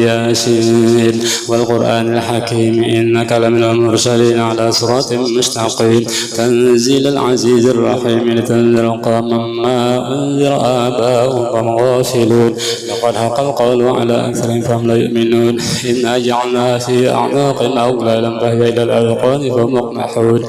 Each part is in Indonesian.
ياسين والقرآن الحكيم إنك لمن المرسلين على صراط مستقيم تنزيل العزيز الرحيم لتنذر قوما ما أنذر آباؤهم وهم غافلون لقد حق القول على أكثرهم فهم لا يؤمنون إنا جعلنا في أعناقهم أغلالا فهي إلى الأذقان فهم مقمحون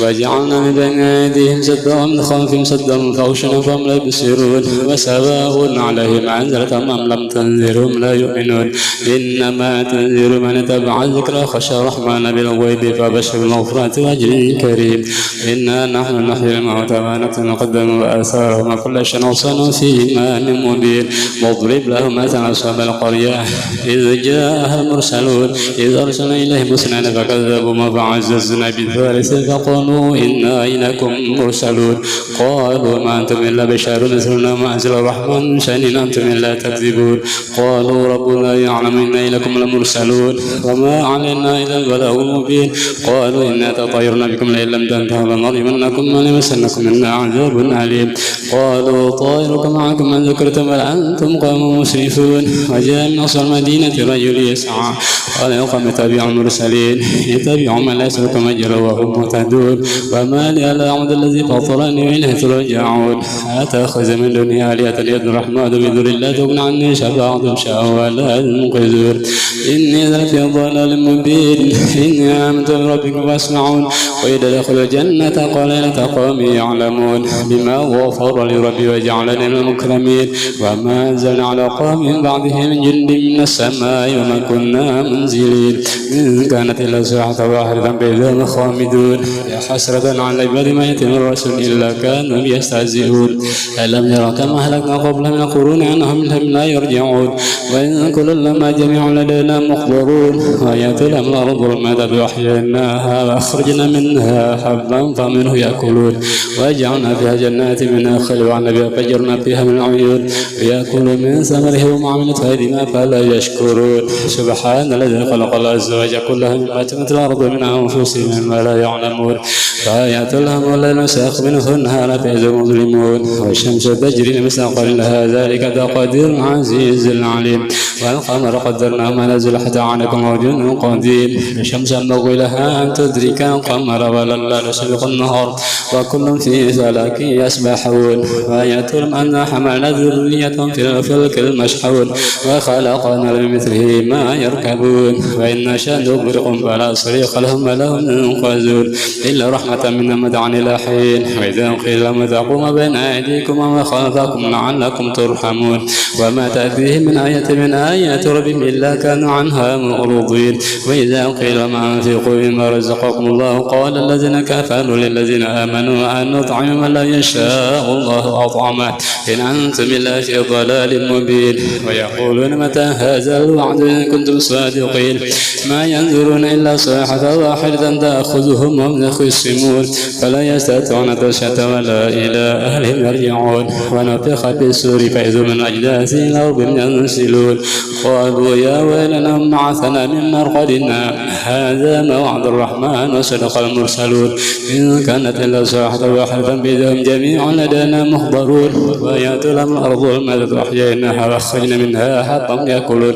وجعلنا من بين أيديهم سدا ومن خلفهم سدا فأغشيناهم فهم لا يبصرون وسواء عليهم أنذرتهم أم لم تنذرهم لا يؤمنون إنما تنذر من اتبع الذكر وخشى الرحمن بالغيب فبشر بالمغفرة وأجر كريم إنا نحن نحيي الموتى ونكتب قدمهم وآثارهم وكل شيء أحصيناه في إمام مبين واضرب لهم مثلا أصحاب القرية إذ جاءها المرسلون إذ أرسلنا إليهم اثنين فكذبوا فعززنا بالثالث فقالوا إنا إليكم مرسلون قالوا ما أنتم إلا بشر مثلنا ما أنزل الرحمن من شيء أنتم إلا تكذبون قالوا ربنا يعلم إنا إليكم لمرسلون وما علينا إلا البلاغ المبين قالوا إنا تطيرنا بكم لئن لم تنتهوا لنرجمنكم وليمسنكم منا عذاب أليم قالوا طائركم معكم من ذكرتم بل أنتم قوم مسرفون وجاء من أقصى المدينة رجل يسعى قال يا قوم اتبعوا المرسلين اتبعوا من لا يسلكم أجرا وهم مهتدون وما لي ألا أعبد الذي فطرني وإليه ترجعون أتأخذ من دنيا آلهة يد الرحمن بذر الله تغني عني شفاعتهم شاءوا ولا ينقذون إني لفي ضلال مبين إني آمنت بربكم فاسمعون وإذا دخلوا الجنة قال ليت قومي يعلمون بما غفر لربي وجعلني من المكرمين وما أنزلنا على قوم بعده من جند من السماء وما كنا منزلين إن كانت إلا صيحة واحدة بإذا خامدون يا حسرة على العباد ما يأتي من رسول إلا كانوا يستهزئون ألم يروا كما أهلكنا قبل من القرون أنهم لا يرجعون وإن كل لما جميع لدينا محضرون وآيات لهم الأرض المدد وأحييناها وأخرجنا منها حبا فمنه يأكلون وجعلنا فيها جنات من نخيل وعنب وفجرنا فيها من العيون ويأكلوا من ثمره وما عملت أيدينا فلا يشكرون سبحان الذي خلق الأزواج كلها مما تنبت الأرض من أنفسهم ما لا يعلمون فآيات لهم والليل نسخ منه النهار فإذا مظلمون والشمس تجري لمستقر لها ذلك تقدير العزيز العليم والقمر قدرناه منازل حتى عنكم وجن قديم الشمس ينبغي لها أن تدرك القمر ولا نسبق النهار وكل في فلك يسبحون وآيات لهم أن حملنا ذرية في الفلك المشحون وخلقنا لمثله ما يركبون وإن نشأ نغرقهم فلا صريخ لهم ولا هم ينقذون إلا رحمة منا متاعا إلى حين وإذا قيل لهم تقوم بين أيديكم وخلفكم لعلكم ترحمون وما تأتيهم من آيات ربهم إلا كانوا عنها معرضين وإذا قيل ما أنفقوا مما رزقكم الله قال الذين كفروا للذين آمنوا أن نطعم من لا يشاء الله أطعمه إن أنتم إلا في ضلال مبين ويقولون متى هذا الوعد إن كنتم صادقين ما ينظرون إلا صيحة واحدة تأخذهم وهم يخصمون فلا يستطيعون توصية ولا إلى أهلهم يرجعون ونفخ في السور فإذا من أجداث الأرض ينسلون قالوا يا ويلنا بعثنا من مرقدنا هذا ما وعد الرحمن وصدق المرسلون إن كانت إلا صيحة واحدة بهم جميع لدينا محضرون وآيات لهم الأرض المدد وأحييناها وأخرجنا منها حبا يأكلون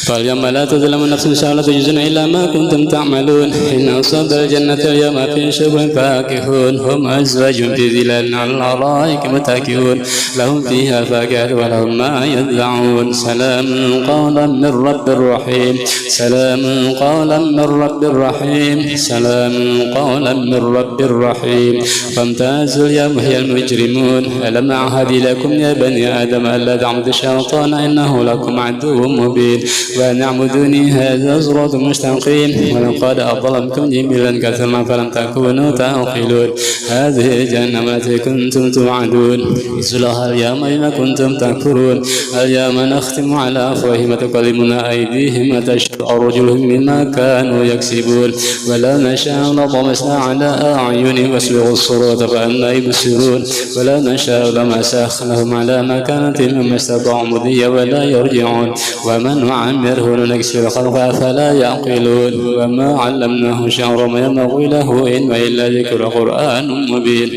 فاليوم لا تظلم نفس شيئا تجزون إلا ما كنتم تعملون إن أصحاب الجنة اليوم في شرب فاكهون هم أزواج في ظلال على الأرائك متكئون لهم فيها فاكهة ولهم ما يدعون سلام قولا من رب رحيم سلام قولا من رب رحيم سلام قولا من رب رحيم فامتازوا اليوم هي المجرمون ألم أعهد لكم يا بني آدم ألا تعبدوا الشيطان إنه لكم عدو مبين وأن اعبدوني هذا صراط مستقيم ولقد أضللكم جبلا كثيرا فلم تكونوا تعقلون هذه جهنم التي كنتم توعدون اصلوها اليوم بما كنتم تكفرون اليوم نختم على أفواههم وتكلمنا أيديهم وتشهد أرجلهم بما كانوا يكسبون ولو نشاء لطمسنا على أعينهم واسبغوا الصراط فأنى يبصرون ولو نشاء لمسخناهم على مكانتهم وما استطاعوا مضيا ولا يرجعون ومن نعمره نكسر الخلق فلا يعقلون وما علمناه شعر ما ينبغي له إن إلا ذكر قرآن مبين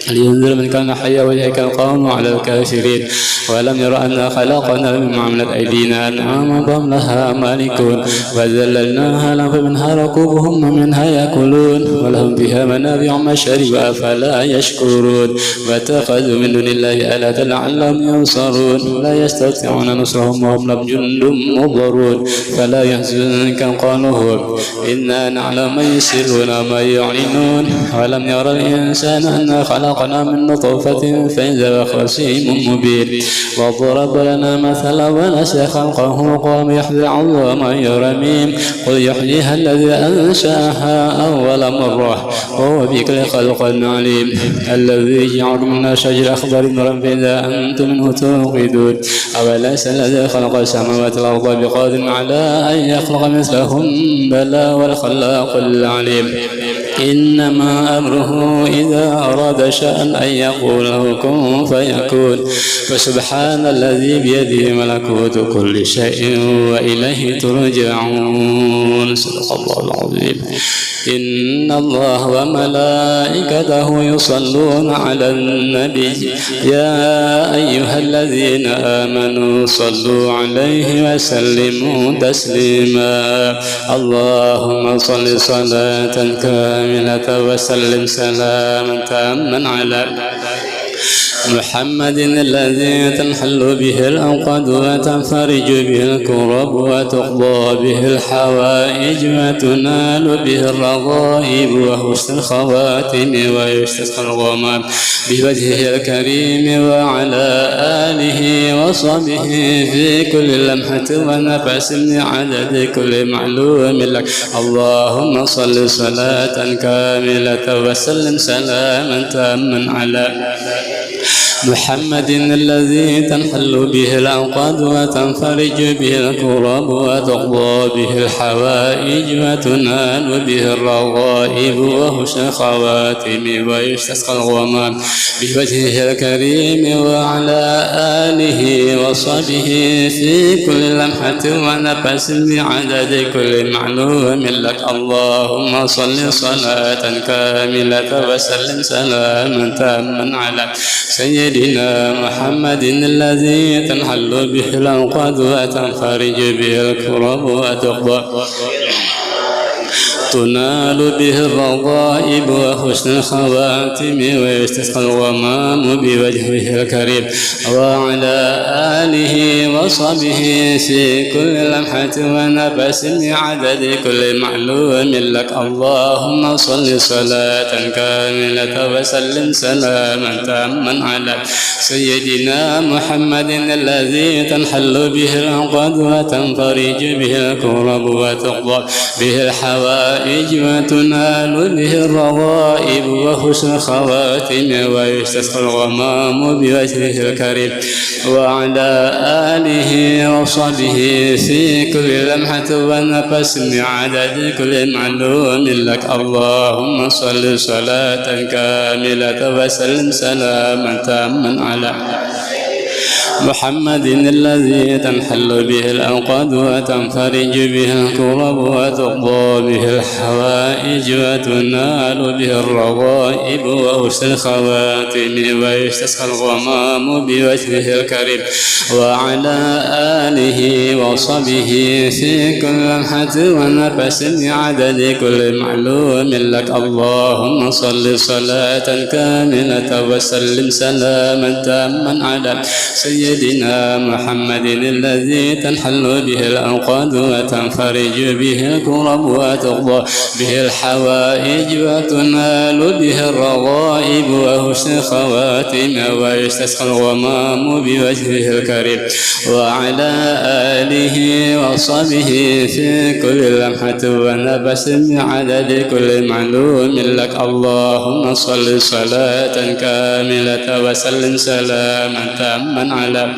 لينذر من كان حيا ويهلك القوم على الكافرين. ولم ير أنا خلقنا مما عملت أيدينا أنعاما فهم لها مالكون وذللناها لهم فمنها ركوبهم ومنها يأكلون ولهم فيها منافع ومشارب أفلا يشكرون واتخذوا من دون الله آلهة لعلهم ينصرون لا يستطيعون نصرهم وهم لهم جند مضرون فلا يحزنك قولهم إنا نعلم ما يسرون وما يعلنون. ولم ير الإنسان أنا خلقنا من نطفة فإذا خصيم مبين وضرب لنا مثلا ونسي خلقه قام يحيي عظام رميم قل يحييها الذي أنشأها أول مرة وهو بكل خلق عليم الذي جعل منا شجر أخضر نورا فإذا أنتم منه توقدون أوليس الذي خلق السماوات والأرض بقادر على أن يخلق مثلهم بلى والخلاق العليم إنما أمره إذا أراد شيئا أن يقول له كن فيكون فسبحان الذي بيده ملكوت كل شيء وإليه ترجعون. صدق الله العظيم. إن الله وملائكته يصلون على النبي يا أيها الذين آمنوا صلوا عليه وسلموا تسليما. اللهم صل صلاة كاملة وسلم سلاما تاما على محمد الذي تنحل به الأوقات وتنفرج به الكرب وتقضى به الحوائج وتنال به الرغائب وحسن الخواتم ويستسقى الغمام بوجهه الكريم وعلى آله وصحبه في كل لمحة ونفس بعدد كل معلوم لك. اللهم صل صلاة كاملة وسلم سلاما تاما على محمد الذي تنحل به الأوقات وتنفرج به الكرب وتقضى به الحوائج وتنال به الرغائب وحسن الخواتم ويستسقى الغمام بوجهه الكريم وعلى آله وصحبه في كل لمحة ونفس بعدد كل معلوم لك. اللهم صل صلاة كاملة وسلم سلاما تاما على سيدنا محمد الذي تنحل به الأوقات وتنفرج به الكرب وتقضى تنال به الرغائب وحسن الخواتم ويستسقى الغمام بوجهه الكريم وعلى آله وصحبه في كل لمحة ونفس بعدد كل معلوم لك. اللهم صل صلاة كاملة وسلم سلاما تاما على سيدنا محمد الذي تنحل به العقد وتنفرج به الكرب وتقضى به الحوائج وتنال به الرغائب وحسن الخواتم ويستسقى الغمام بوجهه الكريم وعلى آله وصحبه في كل لمحة ونفس بعدد كل معلوم لك. اللهم صل صلاة كاملة وسلم سلاما تاما على محمد الذي تنحل به الأوقات وتنفرج به الكرب وتقضى به الحوائج وتنال به الرغائب وحسن الخواتم ويستسقى الغمام بوجهه الكريم وعلى آله وصحبه في كل لمحة ونفس بعدد كل معلوم لك. اللهم صل صلاة كاملة وسلم سلاما تاما على سيدنا محمد الذي تنحل به الأوقات وتنفرج به الكرب وتقضى به الحوائج وتنال به الرغائب وحسن الخواتم ويستسقى الغمام بوجهه الكريم وعلى آله وصحبه في كل لمحة ونفس بعدد كل معلوم لك. اللهم صل صلاة كاملة وسلم سلاما تاما على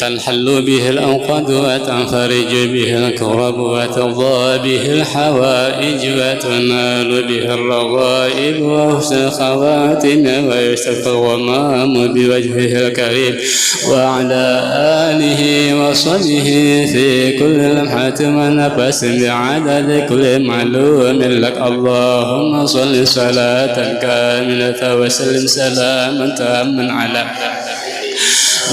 تنحل به الأوقات وتنفرج به الكرب وتقضى به الحوائج وتنال به الرغائب وحسن الخواتم ويشتفى الغمام بوجهه الكريم وعلى آله وصحبه في كل لمحة ونفس بعدد كل معلوم لك. اللهم صل صلاة كاملة وسلم سلاما تاما على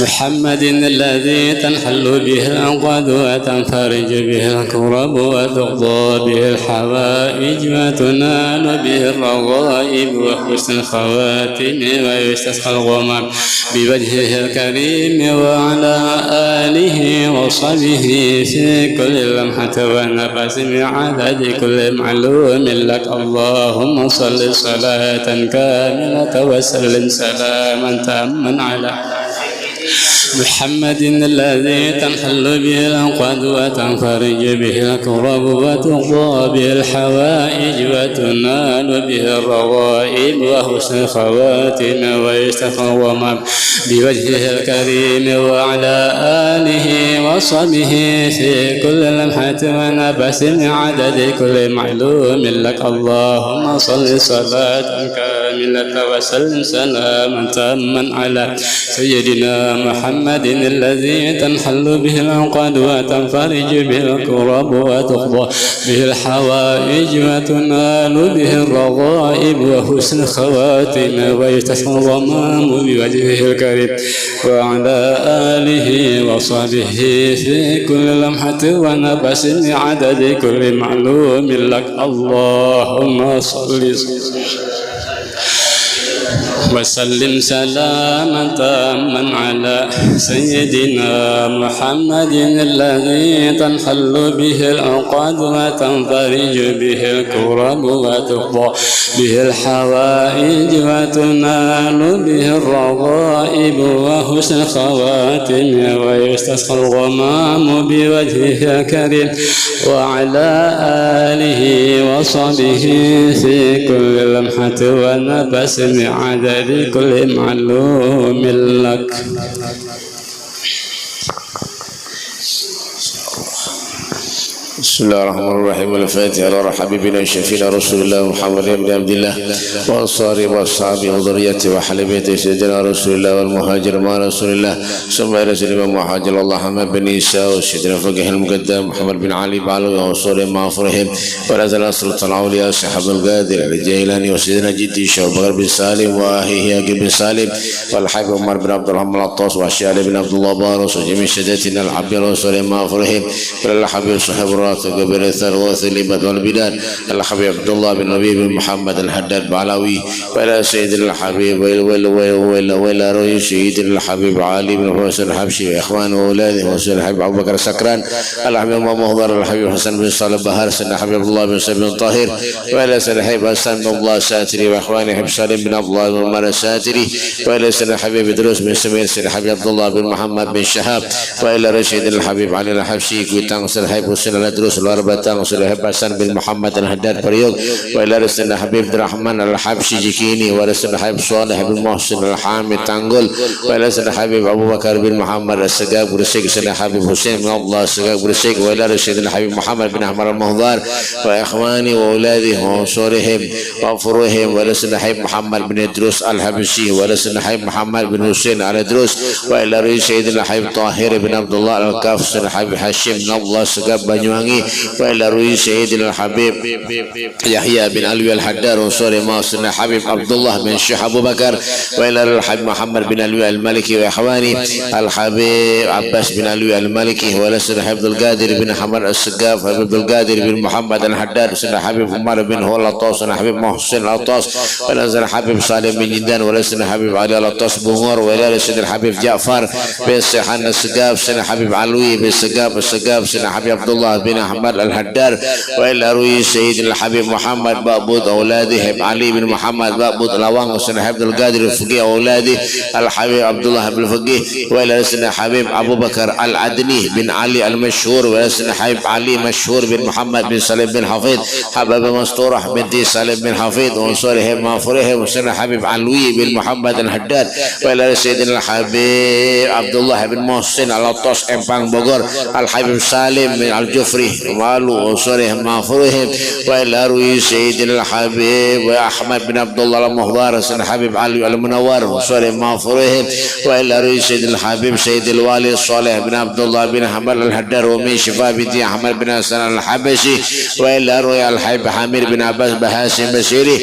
محمد الذي تنحل به الأنقاض وتنفرج به الكرب وتقضى به الحوائج وتنال به الرغائب وحسن الخواتم ويستسقى الغمام بوجهه الكريم وعلى آله وصحبه في كل لمحة ونفس بعدد كل معلوم لك. اللهم صل صلاة كاملة وسلم سلاما تاما على محمد الذي تنحل به الأنقاض وتنفرج به الكرب وتقضى به الحوائج وتنال به الرغائب وحسن الخواتم ويستسقى الغمام بوجهه الكريم وعلى آله وصحبه في كل لمحة ونفس عدد كل معلوم لك. اللهم صل صلاة كاملة وسلم سلاما تاما على سيدنا محمد الذي تنحل به الأنقاض وتنفرج به الكرب وتقضى به الحوائج وتنال به الرغائب وحسن الخواتم ويستسقى الغمام بوجهه الكريم وعلى آله وصحبه في كل لمحة ونفس بعدد كل معلوم لك. اللهم صل وسلم سلاما تاما على سيدنا محمد الذي تنحل به الأوقات وتنفرج به الكرب وتقضى به الحوائج وتنال به الرغائب وحسن الخواتم ويستسقى الغمام بوجهه الكريم وعلى آله وصحبه في كل لمحة ونفس عدد كل معلوم لك. بسم الله الرحمن الرحيم. الفاتحة على حبيبنا وشفينا رسول الله محمد بن عبد الله وأنصاره وأصحابه وذريته وأهل بيته سيدنا رسول الله والمهاجر مع رسول الله ثم إلى سيدنا مهاجر الله محمد بن عيسى وسيدنا فقيه المقدم محمد بن علي بعلوي وأنصاره مع فرهم ونزل سلطان الأولياء صاحب القادر الجيلاني وسيدنا جدي شيخ بكر بن سالم وأخيه بن سالم والحبيب عمر بن عبد الرحمن العطاس وأشياء بن عبد الله بارس وجميع سادتنا العبد وأنصاره مع فرهم والحبيب صاحب الراتب قبل الثروات اللبد والبلاد الحبيب عبد الله بن نبي بن محمد الحداد بعلوي وإلى سيد الحبيب وإلى روي سيد الحبيب علي بن حسن الحبشي وإخوانه وأولاده وسيد الحبيب أبو بكر السكران الحبيب مهضر الحبيب حسن بن صالح بهار سيد الحبيب عبد الله بن سيد بن طاهر وإلى سيد الحبيب حسن بن الله الساتري وإخوانه حبيب سالم بن عبد الله بن عمر الساتري وإلى سيد الحبيب إدروس بن سمير سيد الحبيب عبد الله بن محمد بن شهاب وإلى رشيد الحبيب علي الحبشي كويتان سيد الحبيب حسين الأدروس الأربعة وسيد الحبيب حسن بن محمد الحداد بريوق وإلى رسول الحبيب عبد الرحمن الحبشي جكيني ورسول الحبيب صالح بن محسن الحامد تانغول وإلى رسول الحبيب أبو بكر بن محمد السقاق برسيق سيد الحبيب حسين بن الله السقاق برسيق وإلى رسول الحبيب محمد بن أحمد المهضار وإخواني وأولاده وأنصارهم وفروهم ورسول الحبيب محمد بن إدروس الحبشي ورسول الحبيب محمد بن حسين الإدروس وإلى رسول الحبيب طاهر بن عبد الله الكاف سيد الحبيب هاشم بن الله السقاق بنيواني وإلى روي سيد الحبيب يحيى بن علوي الحدار وصوري ماصر الحبيب عبد الله بن الشيخ أبو بكر وإلى الحبيب محمد بن علوي المالكي وإخواني الحبيب عباس بن علوي المالكي ولسر الحبيب القادر بن حمد السقاف الحبيب القادر بن محمد الحدار سيدنا الحبيب عمر بن هو العطاس الحبيب محسن العطاس ولسر الحبيب صالح بن جدان ولسر الحبيب علي العطاس بومر وإلى سيدنا الحبيب جعفر بن سيحان السقاف سيدنا الحبيب علوي بن السقاف سيدنا الحبيب عبد الله بن Ahmad Al-Haddar wa ila ruhi Sayyidil Habib Muhammad Ba'bud auladih Ali bin Muhammad Ba'bud Lawang Husain Abdul Qadir Al-Faqih auladih Al-Habib Abdullah bin Faqih wa ila Sayyidina Habib Abu Bakar Al-Adni bin Ali Al-Mashhur wa ila Sayyidina Habib Ali Mashhur bin Muhammad bin Salim bin Hafid Habib Masturah binti Salim bin Hafid wa unsurihi ma'furihi wa Sayyidina Habib Alwi bin Muhammad Al-Haddad wa ila Sayyidina Habib Abdullah bin Muhsin Al-Attas Empang Bogor Al-Habib Salim bin Al-Jufri Malu unsurihi ma'furihi wa ila ruhi Sayyidina Habib wa Ahmad bin Abdullah Al-Muhdar Sayyidina Habib Ali Al-Munawwar unsurihi ma'furihi wa ila ruhi Sayyidina Habib Sayyidil Wali Saleh bin Abdullah bin Hamal Al-Haddar wa min Shifa binti Ahmad bin Hasan Al-Habashi wa ila ruhi Al-Habib Hamir bin Abbas Bahasim Basiri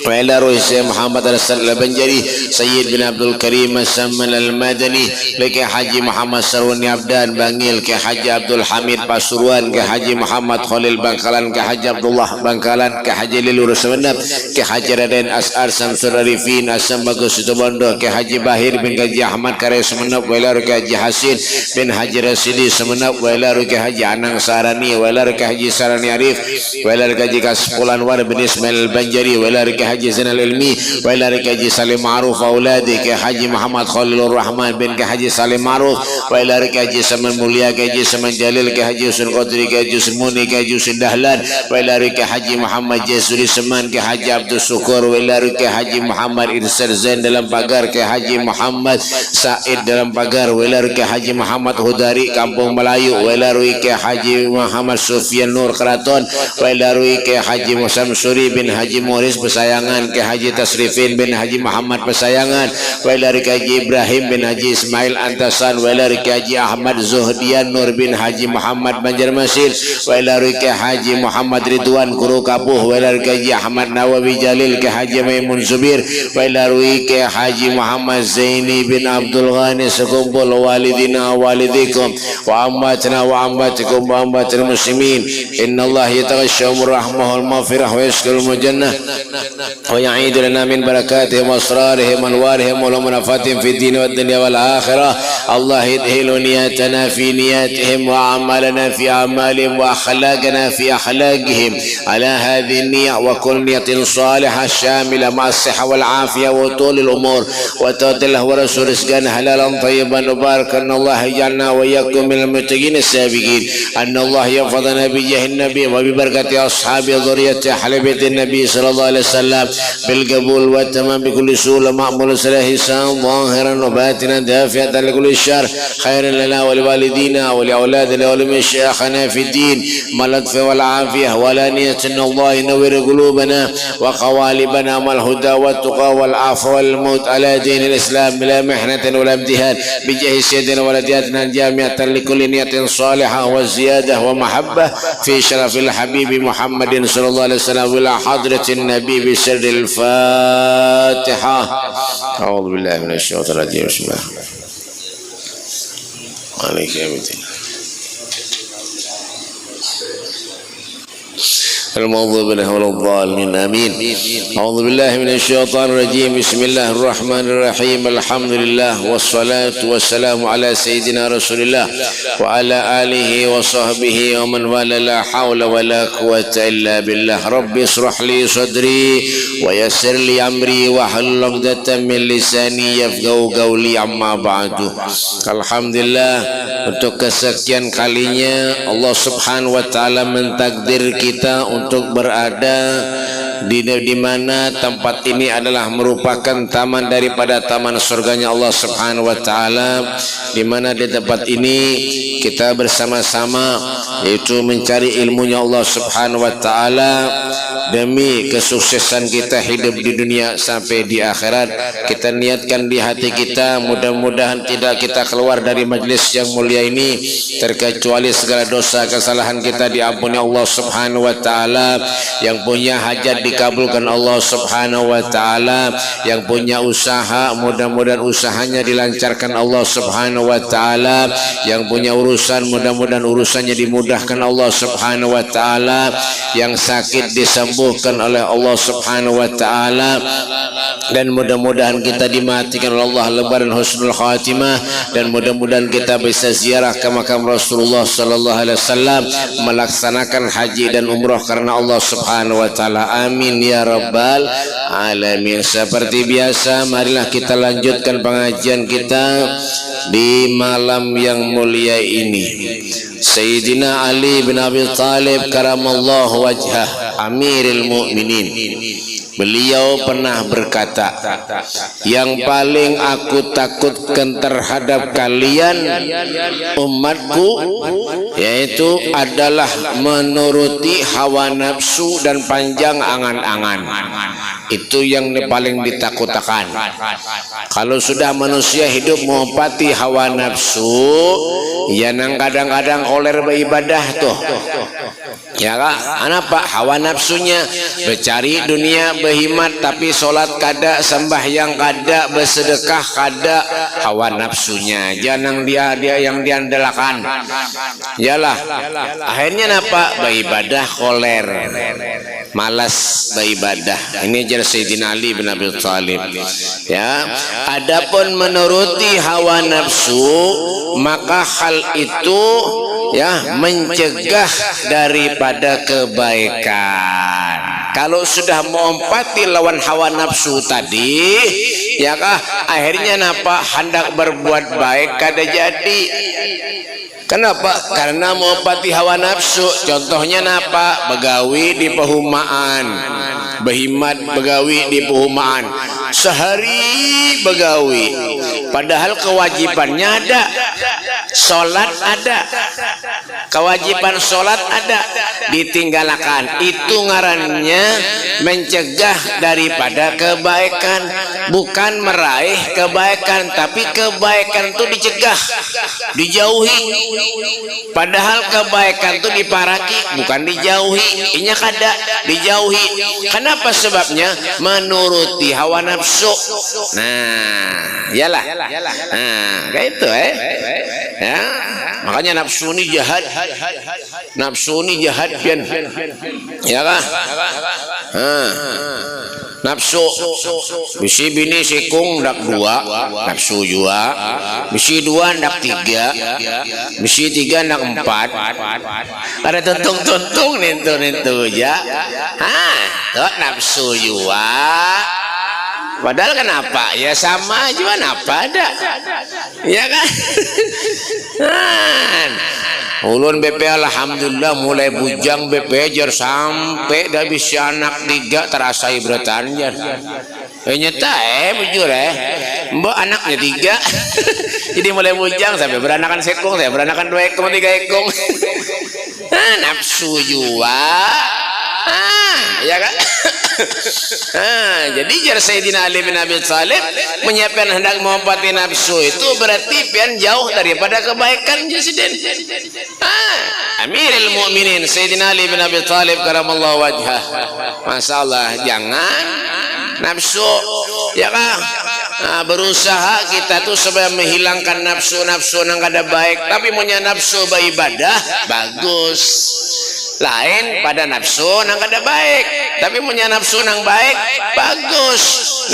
wa ila ruhi Sayyid Muhammad Al-Banjari Sayyid bin Abdul Karim As-Samman Al-Madani ke Haji Muhammad Sarwani Abdan Bangil ke Haji Abdul Hamid Pasuruan ke Haji Muhammad Khalil Bangkalan ke Haji Abdullah Bangkalan ke Haji Lilur Semenap ke Haji Raden As'ar Samsul Arifin Asam Bagus Situbondo ke Haji Bahir bin Haji Ahmad Karya Semenap wa ila ke Haji Hasin bin Haji Rasidi Semenap wa ila ke Haji Anang Sarani wa ila ke Haji Sarani Arif wa ila ke Haji Kaspulan War bin Ismail Banjari wa ila ke Haji Zainal Ilmi wa ila ke Haji Salim Ma'ruf auladi ke Haji Muhammad Khalilur Rahman bin ke Haji Salim Ma'ruf wa ila ke Haji Saman Mulia ke Haji Saman Jalil ke Haji Husin Qadri ke Haji Husin Muni ke Haji Husin Dahlan wa ila ke Haji Muhammad Jasuri Seman ke Haji Abdul Syukur wa ila ke Haji Muhammad Irsal Zain dalam pagar ke Haji Muhammad Said dalam pagar wa ila ke Haji Muhammad Hudari Kampung Melayu wa ila ke Haji Muhammad Sufyan Nur Keraton wa ila ke Haji Musam Suri bin Haji Muris Pesayangan ke Haji Tasrifin bin Haji Muhammad Pesayangan wa ila ke Haji Ibrahim bin Haji Ismail Antasan wa ila ke Haji Ahmad Zuhdian Nur bin Haji Muhammad Banjarmasin wa ila ke Haji Muhammad Ridwan Guru Kapuh wa ila ke Haji Ahmad Nawawi Jalil ke Haji Maimun Zubir wa ila ke Haji Muhammad Zaini bin Abdul Ghani sekumpul walidina walidikum wa ammatna wa ammatikum wa ammatil muslimin innallaha yataghashshawur rahmahul maghfirah wa yashkul mujannah wa ya'idu lana min barakatihim wa asrarihim wa anwarihim wa munafatihim fid din wad dunya wal akhirah Allah yadhilu niyatana fi niyatihim wa amalana fi amalihim wa akhlaqana fi akhlaqihim ala hadhihi an-niyyah wa kull niyatin salihah shamila ma as-sihha wal afiyah wa tulil umur wa tatillah wa rasul rizqan halalan tayyiban mubarakan Allah yaj'alna wa iyyakum minal muttaqin as-sabiqin anna Allah yafadhana bi jahin nabi wa bi barakati ashabi dhurriyyati halabatin nabi sallallahu alaihi wasallam bil qabul wa tamam bi kulli sul ma'mul salahi san zahiran wa batinan dafi'atan li kulli syarr khairan lana wa li walidina wa li auladina wa li masyayikhina fi din malad fi wal afiyah wa la niyatin Allah yanwir qulubana wa qawalibana mal huda wa tuqa wal afwa wal maut ala din al-islam bila mihnatin wala imtihan bi jahi sayyidina waladiyatina jami'atan li kulli niyatin salihah wa ziyadah wa mahabbah fi syarafil habibi Muhammadin sallallahu alaihi wasallam ila hadratin nabi bi sirril Fatihah. A'udzu billahi minasy syaithanir rajim. Bismillah. Maliki yaumiddin. المغضوب عليهم ولا الضالين آمين. أعوذ بالله من الشيطان الرجيم. بسم الله الرحمن الرحيم. الحمد لله والصلاة والسلام على سيدنا رسول الله وعلى آله وصحبه ومن والاه. لا حول ولا قوة إلا بالله. رب اشرح لي صدري ويسر لي أمري واحلل عقدة من لساني يفقهوا قولي. أما بعد. Alhamdulillah, untuk kesekian kalinya Allah Subhanahu wa taala mentakdir kita untuk berada di mana tempat ini adalah merupakan taman daripada taman surganya Allah Subhanahu wa taala, di mana di tempat ini kita bersama-sama yaitu mencari ilmunya Allah Subhanahu wa taala demi kesuksesan kita hidup di dunia sampai di akhirat. Kita niatkan di hati kita, mudah-mudahan tidak kita keluar dari majlis yang mulia ini terkecuali segala dosa kesalahan kita diampuni Allah Subhanahu wa taala. Yang punya hajat dikabulkan Allah Subhanahu wa taala. Yang punya usaha mudah-mudahan usahanya dilancarkan Allah Subhanahu wa taala. Yang punya urusan mudah-mudahan urusannya dimudahkan Allah Subhanahu wa taala. Yang sakit disembuhkan disembuhkan oleh Allah Subhanahu wa taala, dan mudah-mudahan kita dimatikan oleh Allah lebaran husnul khatimah, dan mudah-mudahan kita bisa ziarah ke makam Rasulullah sallallahu alaihi wasallam, melaksanakan haji dan umrah karena Allah Subhanahu wa taala. Amin ya rabbal alamin. Seperti biasa, marilah kita lanjutkan pengajian kita di malam yang mulia ini. Sayyidina Ali bin Abi Thalib karamallahu wajhah, Amirul Mukminin, beliau pernah berkata, yang paling aku takutkan terhadap kalian umatku yaitu adalah menuruti hawa nafsu dan panjang angan-angan. Itu yang paling ditakutkan. Kalau sudah manusia hidup menghormati hawa nafsu, ya nang kadang-kadang koler beribadah tuh. Ya kak, apa hawa nafsunya bercari dunia, berhimat, tapi sholat kada, sembahyang kada, bersedekah kada, hawa nafsunya jangan dia yang diandalkan. Yalah, akhirnya apa? Beribadah koler, malas beribadah. Ini ajar Sayyidina Ali bin Abi Thalib. Ya, adapun menuruti hawa nafsu, maka hal itu ya mencegah daripada kebaikan. Kalau sudah mengompati lawan hawa nafsu tadi, ya kah akhirnya napa hendak berbuat baik kada jadi. Kenapa? Karena mengompati hawa nafsu. Contohnya napa? Begawi di perumahan, berhimat begawi di perumahan, sehari begawi, padahal kewajibannya ada, sholat ada, kewajiban sholat ada, ditinggalkan. Itu ngarannya mencegah daripada kebaikan, bukan meraih kebaikan, tapi kebaikan itu dicegah, dijauhi. Padahal kebaikan itu diparaki, bukan dijauhi. Inya kada dijauhi. Kenapa sebabnya? Menuruti hawa nafsu. Nah, iyalah. Nah, kayak itu ya. Makanya nafsu ini jahat. Nafsu ini jahat pian. Ya kah? Nafsu bisi bini sikung dak dua, nafsu jua, bisi dua dak tiga, bisi tiga dak empat. Ada tuntung nintu ya. Tuh nafsu jua. Padahal kenapa? Ya sama juga napa ada. Ya kan? Ulun BP alhamdulillah mulai bujang BP jar sampai dah bisa anak 3 terasa ibratan jar. Nyata bujur mbak anaknya 3. Jadi mulai bujang sampai beranakan sekong, saya beranakan 2 ekong 3 ekong. Nafsu jua. Ya kan? Jadi jar Sayyidina Ali bin Abi Thalib menyiapkan hendak mengompati nafsu itu berarti pian jauh daripada kebaikan jasiden. Amirul Mukminin Sayyidina Ali bin Abi Thalib karamallahu wajhah. Masalah jangan nafsu, ya kan? Berusaha kita tuh supaya menghilangkan nafsu nang kada baik, tapi punya nafsu beribadah bagus. Lain pada nafsu nang kada baik, tapi punya nafsu nang baik bagus.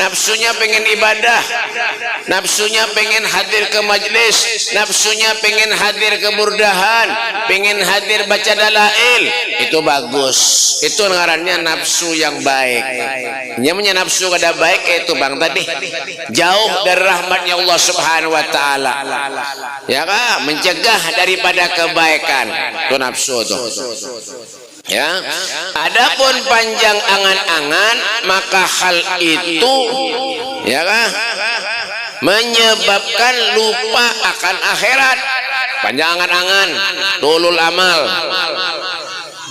Nafsunya pengen ibadah, nafsunya pengen hadir ke majlis, nafsunya pengen hadir ke burdahan, pengen hadir baca dalail, itu bagus. Itu ngarannya nafsu yang baik. Nya punya nafsu kada baik itu bang tadi jauh dari rahmatnya Allah Subhanahu wa taala. Ya kan? Mencegah daripada kebaikan. Itu nafsu tuh. Ya, adapun panjang angan-angan maka hal itu ya kan menyebabkan lupa akan akhirat. Panjang angan-angan tulul amal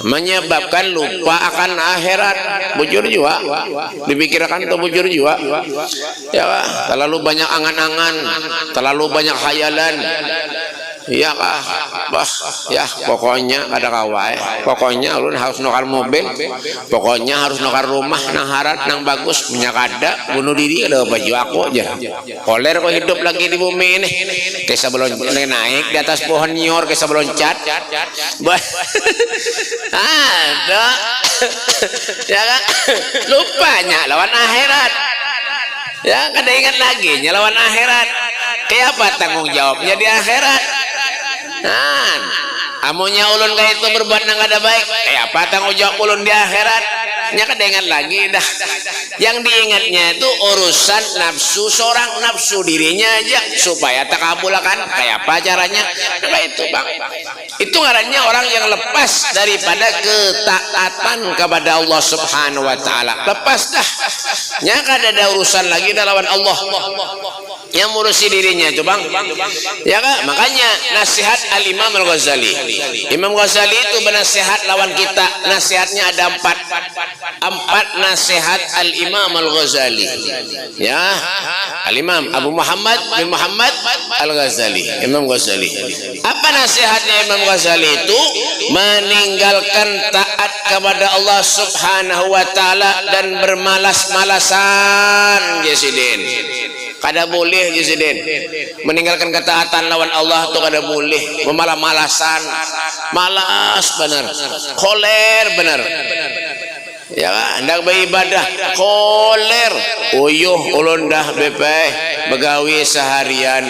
menyebabkan lupa akan akhirat. Bujur juga dipikirkan tuh bujur juga ya, terlalu banyak angan-angan, terlalu banyak khayalan. Iya kah, bah, ya pokoknya ada kawai, pokoknya ulun harus nukar mobil, pokoknya harus nukar rumah, nang harat, nang bagus, punya kada, bunuh diri ada baju aku aja. Koler kok hidup lagi di bumi ini, kayak belum naik di atas pohon nyor, kayak belum cat, bah, ada, ya kan, lupanya lawan akhirat, ya kada ingat lagi, lawan akhirat, kayak apa tanggung jawabnya di akhirat? Amunya ulun kayak itu berbuat nang ada baik, apa tanggung jawab ulun di akhirat? Nya kada ingat lagi dah. Yang diingatnya itu urusan nafsu seorang, nafsu dirinya aja supaya takabulakan. Kayak apa caranya? Apa itu bang? Itu ngarannya orang yang lepas daripada ketaatan kepada Allah Subhanahu Wa Taala. Lepas dah. Nya kada ada urusan lagi lawan Allah. Yang ngurusi dirinya itu bang, ya kan? Makanya nasihat Al Imam Al Ghazali. Imam Ghazali itu bernasihat lawan kita. Nasihatnya ada empat nasihat Al Imam Al Ghazali. Ya, Al Imam Abu Muhammad bin Muhammad Al Ghazali, Imam Ghazali. Apa nasihatnya Imam Ghazali itu? Meninggalkan taat kepada Allah Subhanahu Wa Taala dan bermalas-malasan, Jasidin. Kada boleh Jasidin meninggalkan ketaatan lawan Allah itu kada boleh. Memalas-malasan, malas benar, koler benar. Ya hendak beribadah koler, uyuh ulun dah bepeh begawi seharian.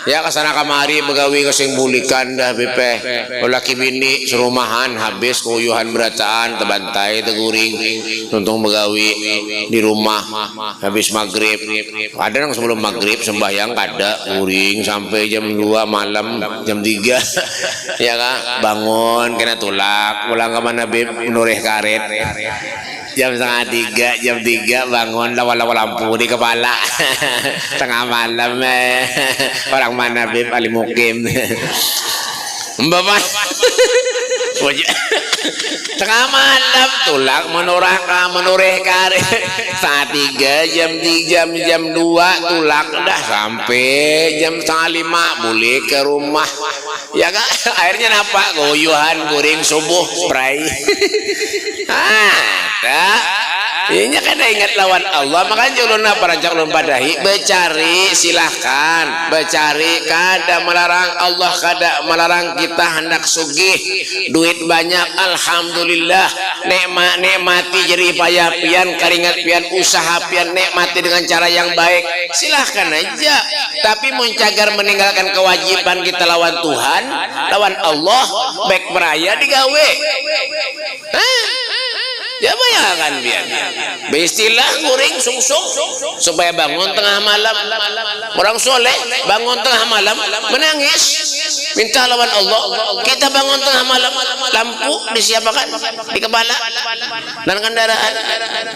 Ya kesana kamari begawi kesing bulikan dah bepeh. Laki bini serumahan habis keuyuhan berataan tebantai teguring tuntung begawi di rumah habis maghrib. Ada yang sebelum maghrib sembahyang kada uring sampai jam 2 malam, jam 3 ya kan bangun kena tulak pulang ke mana beb nureh karet jam 2:30, jam 3 bangun lawa-lawa lampu di kepala tengah malam orang mana beb Ali Mukim Bapak tengah malam tulak menureh karet saat 3 jam 2 tulak dah sampai jam 4:30 boleh ke rumah ya kan akhirnya nampak goyuhan goreng subuh spray ini kan ingat lawan Allah. Makanya ulun apa rancak ulun padahi becari silahkan becari kada melarang Allah, kada melarang kita hendak sugih duit banyak alhamdulillah nikmati jerih payah pian keringat pian usaha pian nikmati dengan cara yang baik silahkan aja, tapi mencagar meninggalkan kewajiban kita lawan Tuhan lawan Allah baik meraya digawe ya bayangkan biar beristilah kuring sungsung supaya bangun tengah malam. Orang soleh bangun tengah malam menangis minta lawan Allah. Kita bangun tengah malam lampu disiapkan di kepala dan kendaraan